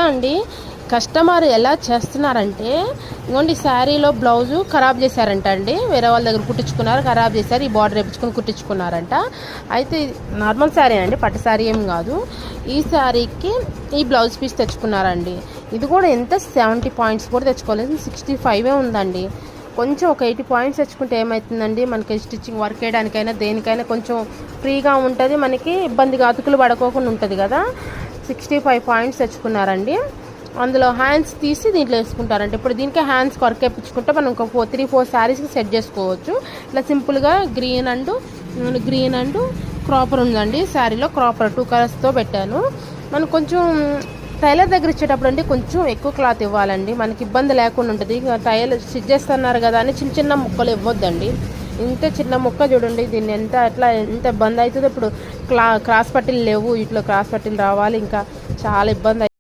ఎలా అండి కస్టమర్ ఎలా చేస్తున్నారంటే, ఇగోండి శారీలో బ్లౌజు ఖరాబ్ చేశారంట అండి. వేరే వాళ్ళ దగ్గర కుట్టించుకున్నారు, ఖరాబ్ చేశారు. ఈ బార్డర్ వేయించుకొని కుట్టించుకున్నారంట. అయితే నార్మల్ శారీ అండి, పట్టు శారీ ఏం కాదు. ఈ శారీకి ఈ బ్లౌజ్ పీస్ తెచ్చుకున్నారండి. ఇది కూడా ఎంత 70 పాయింట్స్ కూడా తెచ్చుకోలేదు, 65 ఉందండి. కొంచెం ఒక 80 పాయింట్స్ తెచ్చుకుంటే ఏమవుతుందండి, మనకి స్టిచ్చింగ్ వర్క్ చేయడానికైనా దేనికైనా కొంచెం ఫ్రీగా ఉంటుంది, మనకి ఇబ్బందిగా అతుకులు పడుకోకుండా ఉంటుంది కదా. 65 పాయింట్స్ తెచ్చుకున్నారండి. అందులో హ్యాండ్స్ తీసి దీంట్లో వేసుకుంటారంటే, ఇప్పుడు దీనికి హ్యాండ్స్ వర్క్ వేయించుకుంటే మనం ఒక 3-4 శారీస్కి సెట్ చేసుకోవచ్చు. ఇట్లా సింపుల్గా గ్రీన్ అండ్ క్రాపర్ ఉందండి. శారీలో క్రాపర్ 2 కలర్స్తో పెట్టాను. మనం కొంచెం టైలర్ దగ్గర ఇచ్చేటప్పుడు అంటే కొంచెం ఎక్కువ క్లాత్ ఇవ్వాలండి, మనకి ఇబ్బంది లేకుండా ఉంటుంది. టైలర్ స్టిచ్ చేస్తున్నారు కదా అని చిన్న చిన్న ముక్కలు ఇవ్వద్దండి. ఇంత చిన్న ముక్క చూడండి, దీన్ని ఎంత ఇబ్బంది అవుతుందో. ఇప్పుడు క్రాస్ పట్టీలు లేవు, ఇట్లా క్రాస్ పట్టీలు రావాలి, ఇంకా చాలా ఇబ్బంది.